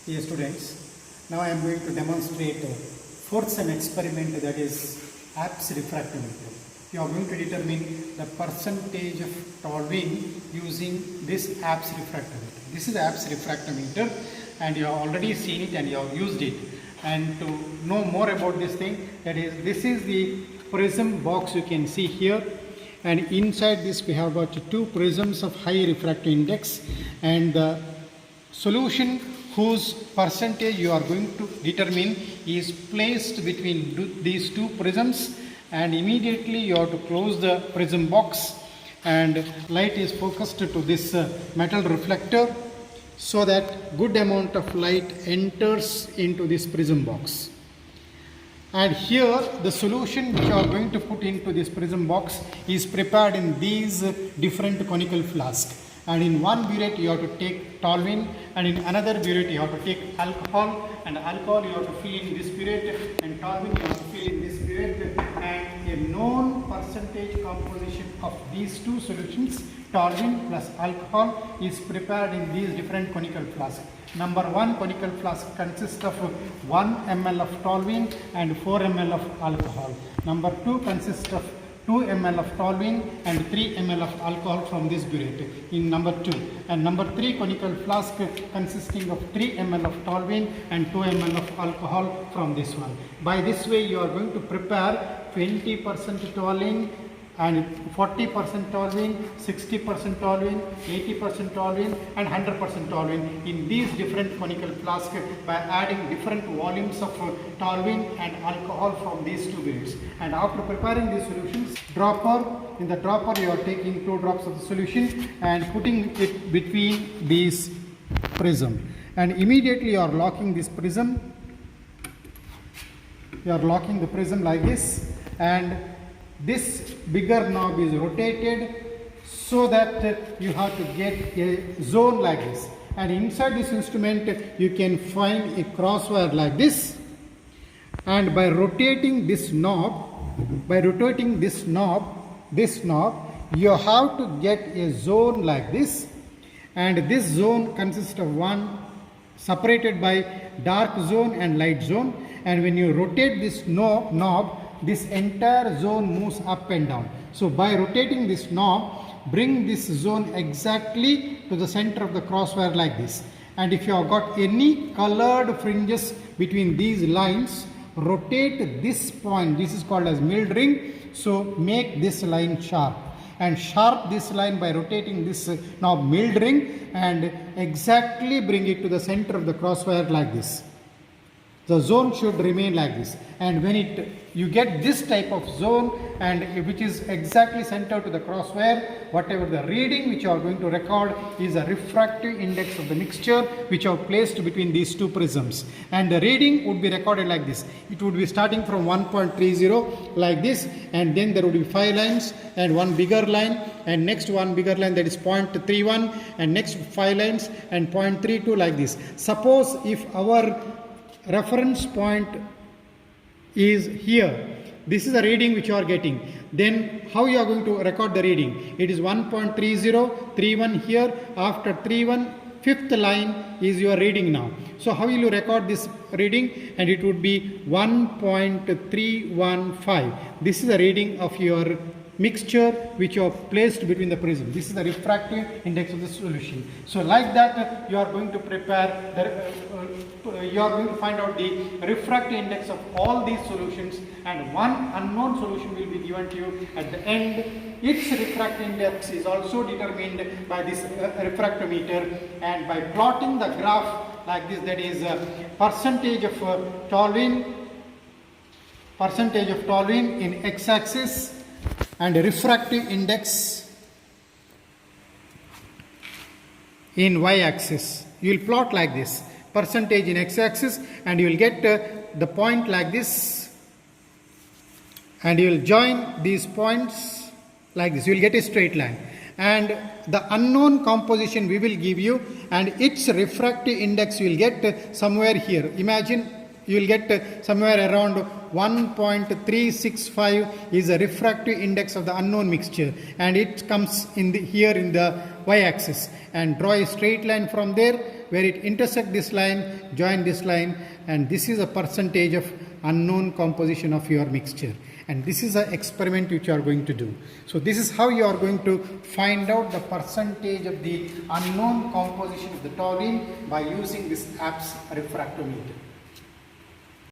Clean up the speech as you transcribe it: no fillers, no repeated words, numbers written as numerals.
Dear students, now I am going to demonstrate a fourth sem experiment, that is Abs refractometer. You are going to determine the percentage of toluene using this Abs refractometer. This is Abs refractometer and you have already seen it and you have used it. And to know more about this thing, that is, this is the prism box you can see here, and inside this we have got two prisms of high refractive index, and the solution whose percentage you are going to determine is placed between these two prisms, and immediately you have to close the prism box and light is focused to this metal reflector so that good amount of light enters into this prism box. And here the solution which you are going to put into this prism box is prepared in these different conical flasks. And in one burette you have to take toluene, and in another burette you have to take alcohol, and alcohol you have to fill in this burette, and toluene you have to fill in this burette, and a known percentage composition of these two solutions, toluene plus alcohol, is prepared in these different conical flasks. Number 1 conical flask consists of 1 ml of toluene and 4 ml of alcohol. Number 2 consists of 2 ml of toluene and 3 ml of alcohol from this burette in number 2. And number 3 conical flask consisting of 3 ml of toluene and 2 ml of alcohol from this one. By this way you are going to prepare 20% toluene and 40% toluene, 60% toluene, 80% toluene and 100% toluene in these different conical flasks by adding different volumes of toluene and alcohol from these two burettes. And after preparing these solutions, in the dropper you are taking 2 drops of the solution and putting it between these prism, and immediately you are locking this prism. You are locking the prism like this, and this bigger knob is rotated so that you have to get a zone like this, and inside this instrument you can find a crosswire like this, and by rotating this knob, you have to get a zone like this, and this zone consists of one separated by dark zone and light zone, and when you rotate this knob, this entire zone moves up and down. So by rotating this knob, bring this zone exactly to the center of the crosswire like this. And if you have got any colored fringes between these lines, rotate this point. This is called as milled ring. So make this line sharp, and sharp this line by rotating this knob milled ring, and exactly bring it to the center of the crosswire like this. The zone should remain like this, and when you get this type of zone, and which is exactly centered to the crosswire, whatever the reading which you are going to record is a refractive index of the mixture which you have placed between these two prisms, and the reading would be recorded like this. It would be starting from 1.30 like this, and then there would be 5 lines and one bigger line, and next one bigger line, that is 0.31, and next 5 lines and 0.32 like this. Suppose if our reference point is here, this is the reading which you are getting, then how you are going to record the reading? It is 1.30, 31 here, after 31, 5th line is your reading now. So how will you record this reading? And it would be 1.315. This is the reading of your mixture which you have placed between the prism. This is the refractive index of the solution. So like that you are going to prepare you are going to find out the refractive index of all these solutions, and one unknown solution will be given to you at the end. Its refractive index is also determined by this refractometer, and by plotting the graph like this, that is percentage of toluene in x-axis and refractive index in y-axis. You will plot like this, percentage in x-axis, and you will get the point like this, and you will join these points like this. You will get a straight line, and the unknown composition we will give you, and its refractive index you will get somewhere here. Imagine you will get somewhere around 1.365 is a refractive index of the unknown mixture, and it comes in here in the y-axis, and draw a straight line from there where it intersect this line, join this line, and this is a percentage of unknown composition of your mixture. And this is an experiment which you are going to do. So this is how you are going to find out the percentage of the unknown composition of the toluene by using this Apps refractometer.